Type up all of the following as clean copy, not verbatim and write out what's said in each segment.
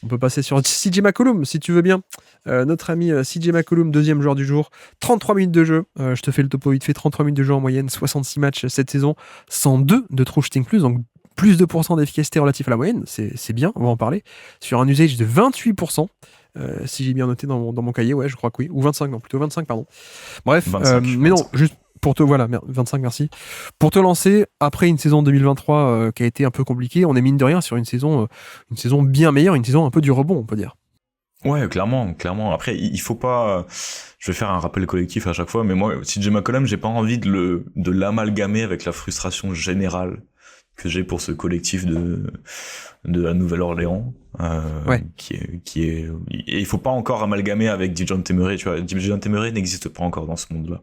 On peut passer sur CJ McCollum, si tu veux bien. Notre ami CJ McCollum, deuxième joueur du jour. 33 minutes de jeu. Je te fais le topo vite fait. 33 minutes de jeu en moyenne, 66 matchs cette saison. 102 de true shooting plus, donc plus de pourcents d'efficacité relatif à la moyenne. C'est bien, on va en parler. Sur un usage de 28%. Si j'ai bien noté dans mon cahier, ouais, je crois que oui. Ou 25, non, plutôt 25, pardon. Bref, 25, mais non, 25. juste pour te, voilà, 25, merci. Pour te lancer, après une saison 2023 qui a été un peu compliquée, on est mine de rien sur une saison bien meilleure, une saison un peu du rebond, on peut dire. Ouais, clairement. Après, il faut pas. Je vais faire un rappel collectif à chaque fois, mais moi, CJ McCollum, j'ai pas envie de l'amalgamer avec la frustration générale que j'ai pour ce collectif de la Nouvelle-Orléans, Ouais. qui est. Et il faut pas encore amalgamer avec Dejounte Murray. Tu vois, Dejounte Murray n'existe pas encore dans ce monde-là,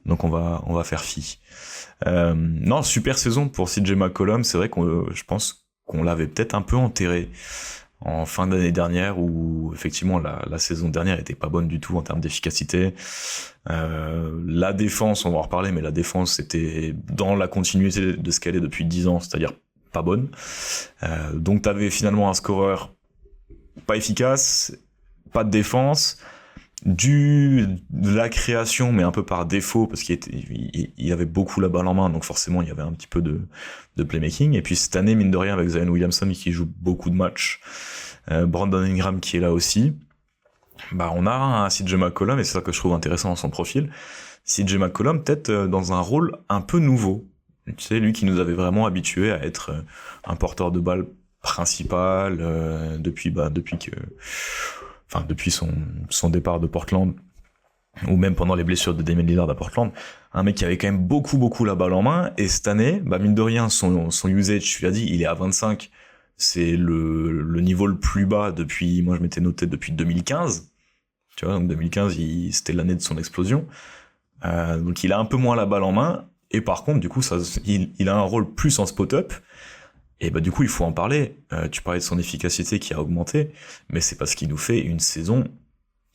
donc on va faire fi. Non, super saison pour CJ McCollum. C'est vrai je pense qu'on l'avait peut-être un peu enterré en fin d'année dernière, où effectivement la saison dernière était pas bonne du tout en termes d'efficacité. La défense, on va en reparler, mais la défense était dans la continuité de ce qu'elle est depuis 10 ans, c'est-à-dire pas bonne. Donc t'avais finalement un scoreur pas efficace, pas de défense, de la création, mais un peu par défaut, parce il avait beaucoup la balle en main, donc forcément il y avait un petit peu de playmaking. Et puis cette année, mine de rien, avec Zion Williamson qui joue beaucoup de matchs, Brandon Ingram qui est là aussi, bah on a un CJ McCollum, et c'est ça que je trouve intéressant dans son profil. CJ McCollum peut-être dans un rôle un peu nouveau. Tu sais, lui qui nous avait vraiment habitués à être un porteur de balle principal depuis son départ de Portland, ou même pendant les blessures de Damian Lillard à Portland, un mec qui avait quand même beaucoup la balle en main. Et cette année, bah mine de rien, son usage, tu l'as dit, il est à 25. C'est le niveau le plus bas depuis, moi je m'étais noté depuis 2015. Tu vois, donc 2015, c'était l'année de son explosion. Donc il a un peu moins la balle en main. Et par contre, du coup, il a un rôle plus en spot-up. Et bah du coup, il faut en parler. Tu parlais de son efficacité qui a augmenté, mais c'est parce qu'il nous fait une saison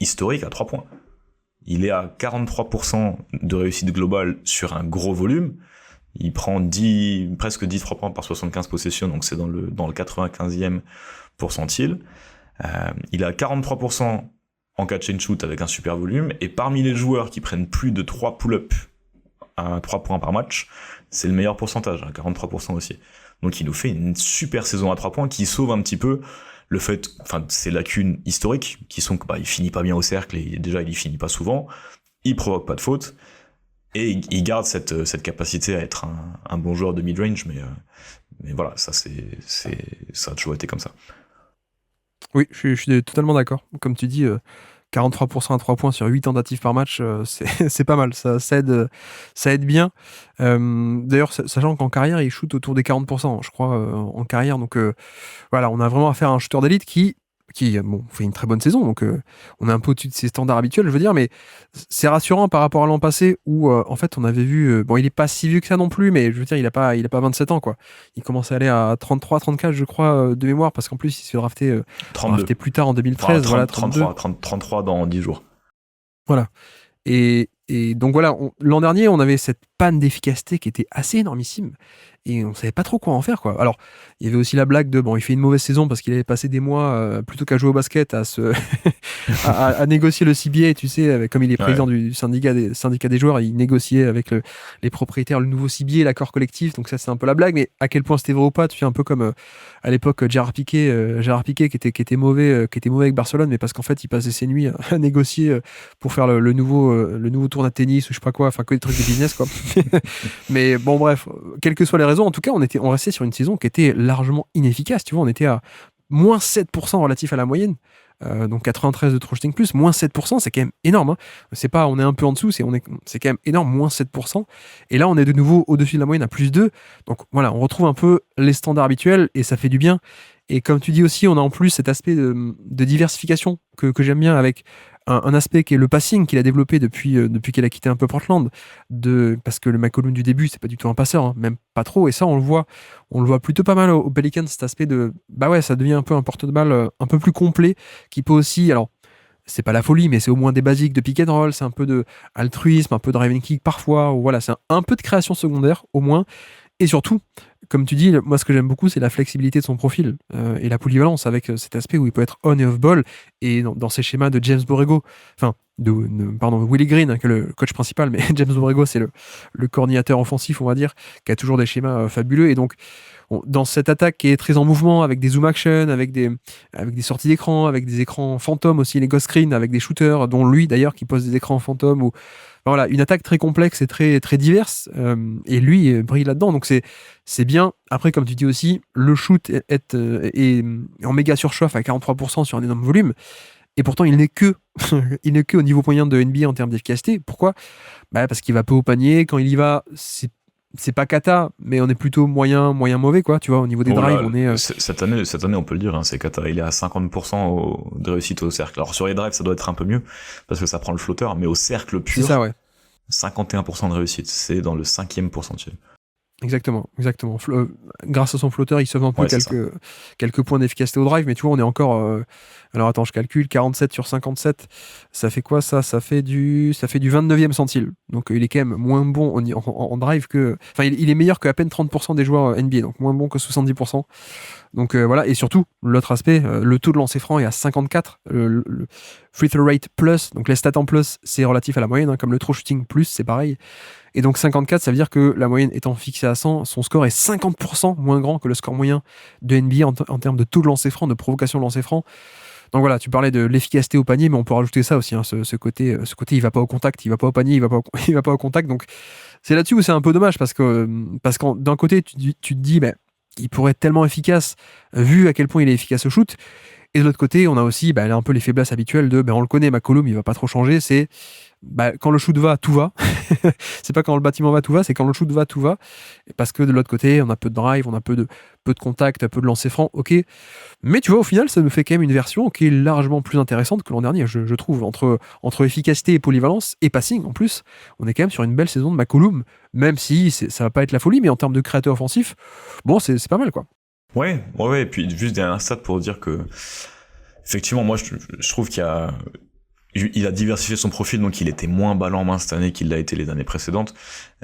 historique à 3 points. Il est à 43% de réussite globale sur un gros volume. Il prend presque 10 3 points par 75 possessions, donc c'est dans le 95e pourcentile. Il a 43% en catch and shoot avec un super volume, et parmi les joueurs qui prennent plus de 3 pull-ups à 3 points par match, c'est le meilleur pourcentage, à 43% aussi. Donc il nous fait une super saison à 3 points qui sauve un petit peu le fait, ces lacunes historiques qui sont que il finit pas bien au cercle, et déjà il y finit pas souvent, il provoque pas de faute, et il garde cette capacité à être un bon joueur de mid-range, mais voilà, ça a toujours été comme ça. Oui, je suis totalement d'accord. Comme tu dis, 43% à 3 points sur 8 tentatives par match, c'est pas mal, ça aide bien. D'ailleurs, sachant qu'en carrière, il shoot autour des 40%, je crois, en carrière. Donc voilà, on a vraiment affaire à un shooter d'élite qui fait une très bonne saison, donc on est un peu au-dessus de ses standards habituels, je veux dire, mais c'est rassurant par rapport à l'an passé où en fait on avait vu, bon, il est pas si vieux que ça non plus, mais je veux dire, il a pas 27 ans, quoi. Il commence à aller à 33, 34, je crois, de mémoire, parce qu'en plus il se fait drafter plus tard en 2013, 30, voilà, 33 dans 10 jours. Voilà. Et donc voilà, l'an dernier, on avait cette panne d'efficacité qui était assez énormissime et on savait pas trop quoi en faire, quoi. Alors, il y avait aussi la blague de bon, il fait une mauvaise saison parce qu'il avait passé des mois plutôt qu'à jouer au basket à négocier le CBA, tu sais, comme il est président du syndicat des joueurs, il négociait avec les propriétaires le nouveau CBA, l'accord collectif. Donc ça, c'est un peu la blague, mais à quel point c'était vrai ou pas, tu sais, un peu comme à l'époque Gérard Piqué qui était mauvais avec Barcelone, mais parce qu'en fait, il passait ses nuits à négocier pour faire le nouveau tournoi de tennis ou je sais pas quoi, enfin que des trucs de business, quoi. Mais bon, bref, quelles que soient les raisons, en tout cas, on restait sur une saison qui était largement inefficace. Tu vois, on était à moins 7% relatif à la moyenne. Donc 93 de true shooting plus, moins 7%, c'est quand même énorme, hein. C'est pas, on est un peu en dessous, c'est quand même énorme, moins 7%. Et là, on est de nouveau au-dessus de la moyenne à plus 2. Donc voilà, on retrouve un peu les standards habituels et ça fait du bien. Et comme tu dis aussi, on a en plus cet aspect de diversification que j'aime bien, avec un aspect qui est le passing qu'il a développé depuis qu'il a quitté un peu Portland, parce que le McCollum du début, c'est pas du tout un passeur, hein, même pas trop, et ça on le voit plutôt pas mal aux Pelicans, cet aspect de bah ouais, ça devient un peu un porte de balle un peu plus complet, qui peut aussi, alors c'est pas la folie, mais c'est au moins des basiques de pick and roll, c'est un peu de altruisme, un peu de driving kick parfois, ou voilà, c'est un peu de création secondaire au moins. Et surtout, comme tu dis, moi ce que j'aime beaucoup, c'est la flexibilité de son profil et la polyvalence avec cet aspect où il peut être on et off ball et dans ces schémas de James Borrego, enfin pardon, Willie Green, hein, qui est le coach principal, mais James Borrego c'est le coordinateur offensif, on va dire, qui a toujours des schémas fabuleux. Et donc dans cette attaque qui est très en mouvement, avec des zoom action, avec des sorties d'écran, avec des écrans fantômes aussi, les ghost screens, avec des shooters, dont lui d'ailleurs qui pose des écrans fantômes, ou voilà, une attaque très complexe et très, très diverse, et lui brille là-dedans, donc c'est bien. Après, comme tu dis aussi, le shoot est en méga surchauffe à 43% sur un énorme volume, et pourtant il n'est que il n'est que au niveau moyen de NBA en termes d'efficacité. Pourquoi? Parce qu'il va peu au panier, quand il y va, c'est pas cata, mais on est plutôt moyen mauvais, quoi, tu vois, au niveau des drives, on est... Cette année, on peut le dire, hein, c'est cata. Il est à 50% de réussite au cercle. Alors sur les drives, ça doit être un peu mieux, parce que ça prend le flotteur, mais au cercle pur, c'est ça, ouais. 51% de réussite. C'est dans le 5e pourcentiel. Exactement. Grâce à son flotteur, il sauve un peu Ouais, quelques points d'efficacité au drive, mais tu vois, on est encore... alors attends, je calcule, 47 sur 57, ça fait quoi ça? Ça fait du 29e centile. Donc il est quand même moins bon en drive que... Enfin, il est meilleur que à peine 30% des joueurs NBA, donc moins bon que 70%. Donc voilà, et surtout, l'autre aspect, le taux de lancer franc est à 54. Le free throw rate plus, donc les stats en plus, c'est relatif à la moyenne, hein, comme le true shooting plus, c'est pareil. Et donc 54, ça veut dire que la moyenne étant fixée à 100, son score est 50% moins grand que le score moyen de NBA en termes de taux de lancer franc, de provocation de lancer franc. Donc voilà, tu parlais de l'efficacité au panier, mais on peut rajouter ça aussi, hein, ce côté, il va pas au contact, il va pas au panier, il va pas au contact. Donc c'est là-dessus où c'est un peu dommage, parce que d'un côté, tu te dis, il pourrait être tellement efficace, vu à quel point il est efficace au shoot. Et de l'autre côté, on a aussi un peu les faiblesses habituelles de, on le connaît, McCollum, il va pas trop changer, c'est quand le shoot va, tout va. C'est pas quand le bâtiment va, tout va, c'est quand le shoot va, tout va. Parce que de l'autre côté, on a peu de drive, on a peu de contact, peu de lancer franc, ok. Mais tu vois, au final, ça nous fait quand même une version qui est largement plus intéressante que l'an dernier, je trouve. Entre efficacité et polyvalence, et passing en plus, on est quand même sur une belle saison de McCollum, même si ça va pas être la folie, mais en termes de créateur offensif, bon, c'est pas mal, quoi. Ouais, et puis juste derrière un stat pour dire que, effectivement, moi, je trouve il a diversifié son profil, donc il était moins balle en main cette année qu'il l'a été les années précédentes.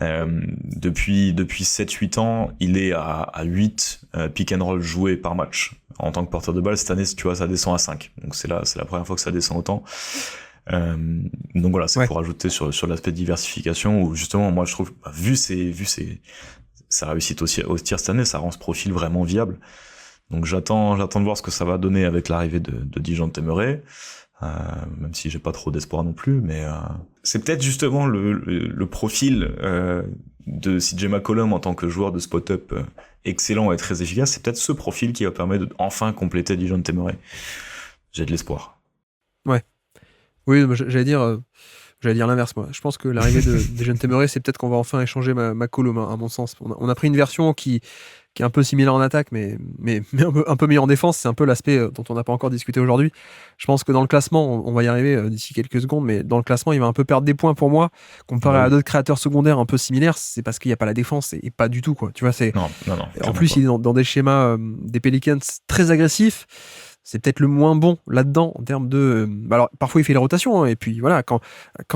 Depuis 7-8 ans, il est à 8 pick and roll joués par match en tant que porteur de balle. Cette année, tu vois, ça descend à 5. Donc c'est la première fois que ça descend autant. Donc voilà, c'est pour ajouter sur l'aspect de diversification, où justement, moi je trouve, vu sa réussite aussi au tir cette année, ça rend ce profil vraiment viable. Donc j'attends de voir ce que ça va donner avec l'arrivée de Dijon Temeray. Même si j'ai pas trop d'espoir non plus, mais c'est peut-être justement le profil de CJ McCollum en tant que joueur de spot-up excellent et très efficace. C'est peut-être ce profil qui va permettre de enfin compléter Dijon Temeray. J'ai de l'espoir. Ouais. Oui, j'allais dire l'inverse, moi. Je pense que l'arrivée de Dijon Temeray, c'est peut-être qu'on va enfin échanger McCollum, à mon sens. On a pris une version qui est un peu similaire en attaque, mais un peu meilleur en défense. C'est un peu l'aspect dont on n'a pas encore discuté aujourd'hui. Je pense que dans le classement, on va y arriver d'ici quelques secondes, mais dans le classement, il va un peu perdre des points pour moi, comparé à d'autres créateurs secondaires un peu similaires. C'est parce qu'il n'y a pas la défense, et pas du tout, quoi. Tu vois, Non. En plus, il est dans des schémas des Pelicans très agressifs. C'est peut-être le moins bon là-dedans en termes de... alors parfois il fait les rotations, hein, et puis voilà, quand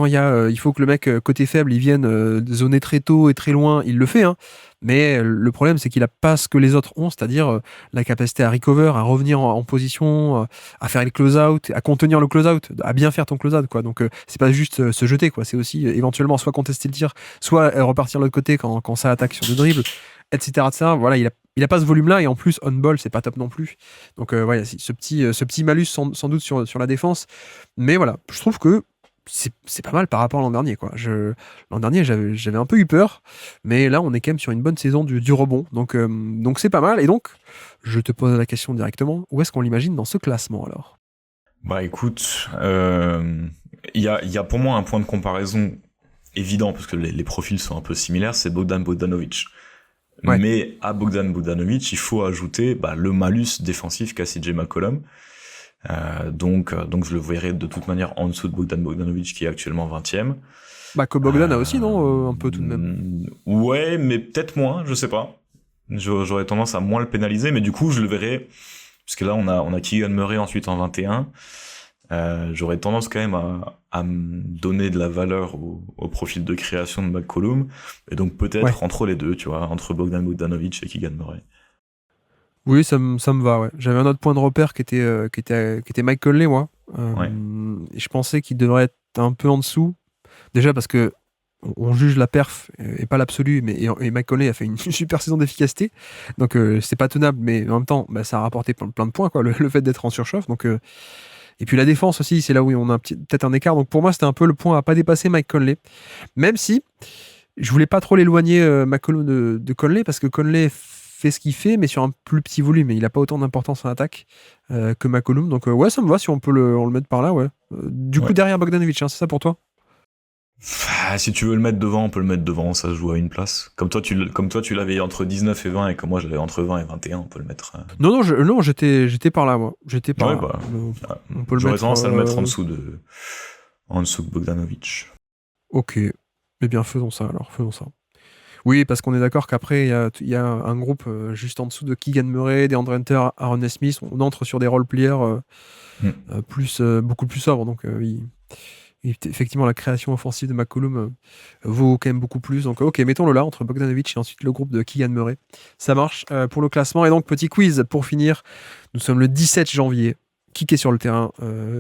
il faut que le mec côté faible il vienne zoner très tôt et très loin, il le fait, hein. Mais le problème c'est qu'il a pas ce que les autres ont, c'est-à-dire la capacité à recover, à revenir en position, à faire les close-out, à contenir le close-out, à bien faire ton close-out, quoi. Donc c'est pas juste se jeter, quoi. C'est aussi éventuellement soit contester le tir, soit repartir de l'autre côté quand ça attaque sur le dribble, etc. Voilà, il a pas ce volume-là, et en plus, on-ball, c'est pas top non plus. Donc voilà, ce petit malus sans doute sur la défense. Mais voilà, je trouve que c'est pas mal par rapport à l'an dernier, quoi. L'an dernier, j'avais un peu eu peur, mais là, on est quand même sur une bonne saison du rebond. Donc c'est pas mal. Et donc, je te pose la question directement, où est-ce qu'on l'imagine dans ce classement, alors? Écoute, il y a pour moi un point de comparaison évident, parce que les profils sont un peu similaires, c'est Bogdan Bogdanovic. Ouais. Mais à Bogdan Bogdanovic, il faut ajouter le malus défensif qu'a CJ McCollum. Donc je le verrai de toute manière en dessous de Bogdan Bogdanovic, qui est actuellement 20e. Que Bogdan a aussi, non, un peu tout de même. Ouais, mais peut-être moins, je sais pas. J'aurais tendance à moins le pénaliser, mais du coup je le verrai, parce que là on a Keegan Murray ensuite en 21. J'aurais tendance quand même à me donner de la valeur au profil de création de McCollum, et donc peut-être entre les deux, tu vois, entre Bogdan Bogdanovic et Keegan Murray. Oui, ça me va, ouais. J'avais un autre point de repère qui était Mike Conley, moi. Ouais. Et je pensais qu'il devrait être un peu en dessous. Déjà parce que on juge la perf et pas l'absolu, et Mike Conley a fait une super saison d'efficacité. Donc c'est pas tenable, mais en même temps, bah, ça a rapporté plein de points, quoi, le fait d'être en surchauffe. Donc, et puis la défense aussi, c'est là où on a peut-être un écart. Donc pour moi, c'était un peu le point à pas dépasser Mike Conley. Même si je voulais pas trop l'éloigner, McCollum de Conley, parce que Conley fait ce qu'il fait, mais sur un plus petit volume, et il a pas autant d'importance en attaque que McCollum. Donc ouais, ça me va si on peut on le mettre par là, ouais. Du coup, Ouais. derrière Bogdanovic, hein, c'est ça pour toi? Ah, si tu veux le mettre devant, on peut le mettre devant, ça se joue à une place. Comme toi, tu l'avais entre 19 et 20, et comme moi, je l'avais entre 20 et 21, on peut le mettre. Non, j'étais par là, moi. J'étais par Ouais, là. bah, On peut le j'aurais mettre. tendance à le mettre en dessous de Bogdanovic. Ok. Eh bien, faisons ça alors, faisons ça. Oui, parce qu'on est d'accord qu'après, il y a un groupe juste en dessous de Keegan Murray, DeAndre Hunter, Aaron Smith. On entre sur des role-players beaucoup plus sobres. Donc, effectivement, la création offensive de McCollum vaut quand même beaucoup plus. Donc, ok, mettons-le là, entre Bogdanovic et ensuite le groupe de Keegan Murray. Ça marche pour le classement. Et donc, petit quiz pour finir. Nous sommes le 17 janvier. Qui est sur le terrain,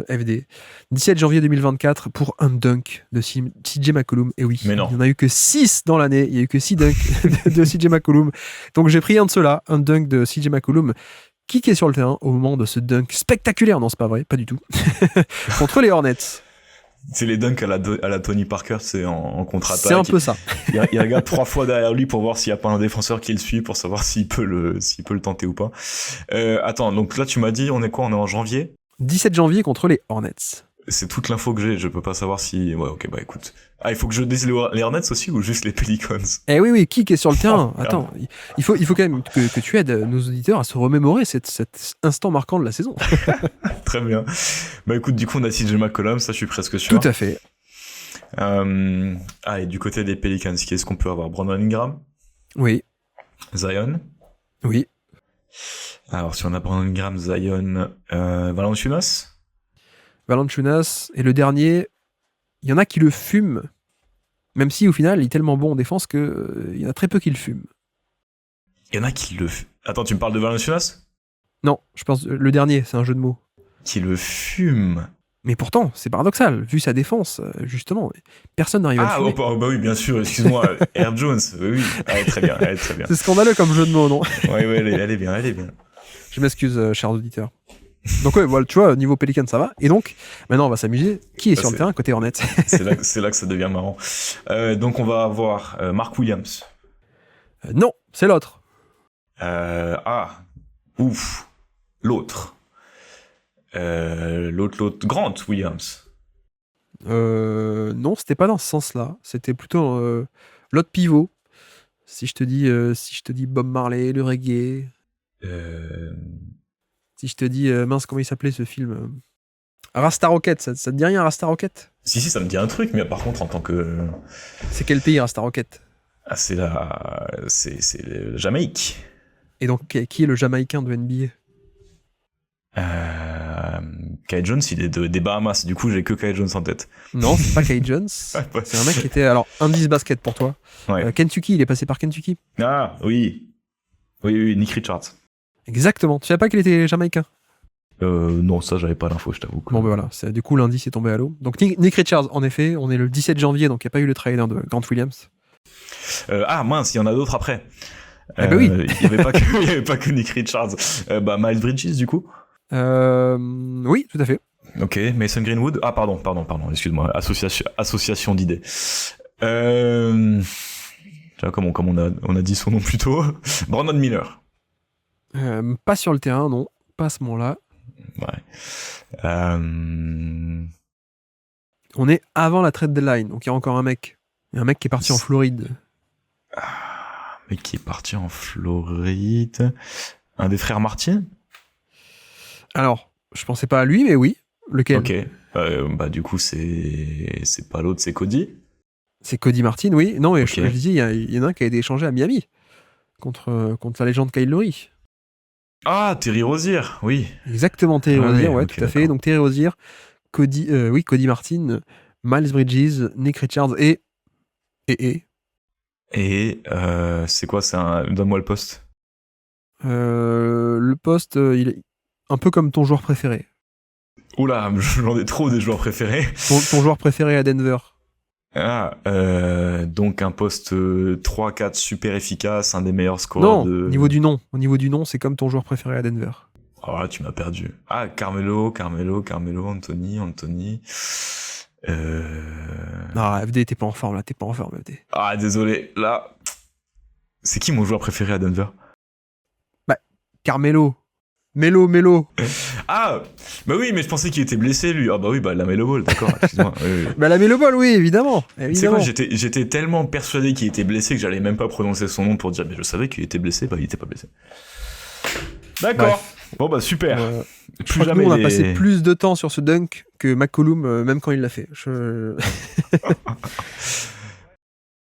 FD. 17 janvier 2024 pour un dunk de CJ McCollum. Et oui, Mais non. il n'y en a eu que 6 dans l'année. Il n'y a eu que 6 dunks de CJ McCollum. Donc j'ai pris un de ceux-là, un dunk de CJ McCollum. Qui est sur le terrain au moment de ce dunk spectaculaire? Non, c'est pas vrai, pas du tout. Contre les Hornets. C'est les dunks à la Tony Parker, c'est en contre-attaque. C'est un peu ça. Il regarde 3 fois derrière lui pour voir s'il n'y a pas un défenseur qui le suit, pour savoir s'il peut le tenter ou pas. Attends, donc là tu m'as dit, on est quoi? On est en janvier? 17 janvier contre les Hornets. C'est toute l'info que j'ai, je peux pas savoir si... Ouais, ok, bah écoute. Ah, il faut que je dise les Hornets aussi, ou juste les Pelicans? Eh oui, qui est sur le terrain? Oh, Attends, il faut quand même que tu aides nos auditeurs à se remémorer cet instant marquant de la saison. Très bien. Bah écoute, du coup on a CJ McCollum, ça je suis presque sûr. Tout à fait. Et du côté des Pelicans, qu'est-ce qu'on peut avoir? Brandon Ingram? Oui. Zion? Oui. Alors si on a Brandon Ingram, Zion, Valanciunas? Valanciunas. Et le dernier, il y en a qui le fument, même si au final il est tellement bon en défense que il y en a très peu qui le fument. Il y en a qui le... Attends, tu me parles de Valanciunas? Non, je pense le dernier, c'est un jeu de mots. Qui le fume? Mais pourtant, c'est paradoxal, vu sa défense, justement, personne n'arrive à le fumer. Bah oui, bien sûr, excuse-moi, Air Jones, oui, elle est très bien, elle est très bien. C'est scandaleux comme jeu de mots, non? Oui, elle est bien, elle est bien. Je m'excuse, chers auditeurs. Donc ouais, voilà, tu vois, niveau Pelican, ça va. Et donc, maintenant, on va s'amuser. Qui est sur le terrain côté Hornets? C'est là que ça devient marrant. Donc on va avoir Mark Williams. Non, c'est l'autre. L'autre. L'autre, Grant Williams. Non, c'était pas dans ce sens-là. C'était plutôt l'autre pivot. Si je te dis Bob Marley, le reggae. Si je te dis mince, comment il s'appelait ce film? Rasta Rocket, ça te dit rien, Rasta Rocket? Si, ça me dit un truc, mais par contre, en tant que... C'est quel pays, Rasta Rocket? Ah, c'est le Jamaïque. Et donc, qui est le Jamaïcain de NBA? Kai Jones, il est des Bahamas. Du coup, j'ai que Kai Jones en tête. Non, c'est pas Kai Jones. Ouais. C'est un mec qui était... Alors, indice basket pour toi. Ouais. Kentucky, il est passé par Kentucky. Ah, oui. Oui, Nick Richards. Exactement. Tu savais pas qu'il était Jamaïcain? Non, ça, j'avais pas l'info, je t'avoue. Bon, ben voilà. Du coup, l'indice est tombé à l'eau. Donc, Nick Richards, en effet, on est le 17 janvier, donc il n'y a pas eu le trade de Grant Williams. Mince, il y en a d'autres après. Eh ben oui. Il n'y avait pas que Nick Richards. Miles Bridges, du coup. Oui, tout à fait. Ok, Mason Greenwood. Ah, pardon, excuse-moi. Association d'idées. Tu vois, comme on a dit son nom plus tôt. Brandon Miller. Pas sur le terrain, non. Pas à ce moment-là. Ouais. On est avant la trade deadline, donc il y a encore un mec. Il y a un mec qui est parti en Floride. Mec qui est parti en Floride. Un des frères Martin? Alors, je pensais pas à lui, mais oui. Lequel? Ok. Du coup, c'est pas l'autre, c'est Cody. C'est Cody Martin, oui. Non, mais Okay. je dis, il y en a un qui a été échangé à Miami contre la légende Kyle Lowry. Ah, Terry Rozier, oui. Exactement, Terry Rozier, ouais, okay, tout à fait. Donc Terry Rozier Cody Martin, Miles Bridges, Nick Richards et Et c'est quoi? Donne-moi le poste. le poste, il est un peu comme ton joueur préféré. Oula, j'en ai trop des joueurs préférés. Ton joueur préféré à Denver. Donc un poste 3-4 super efficace, un des meilleurs scoreurs Non, de... au niveau du nom, c'est comme ton joueur préféré à Denver. Oh là, tu m'as perdu. Carmelo, Anthony. Non, FD, t'es pas en forme, FD. Ah, désolé, là... C'est qui mon joueur préféré à Denver? Carmelo. Melo. Ah, bah oui, mais je pensais qu'il était blessé, lui. Ah bah oui, la Melo Ball, d'accord, excuse-moi. Oui. La Melo Ball, oui, évidemment. C'est quoi, j'étais tellement persuadé qu'il était blessé que j'allais même pas prononcer son nom pour dire, mais je savais qu'il était blessé, il était pas blessé. D'accord. Bref. Bon bah super. Plus jamais. On a passé plus de temps sur ce dunk que McCollum, même quand il l'a fait.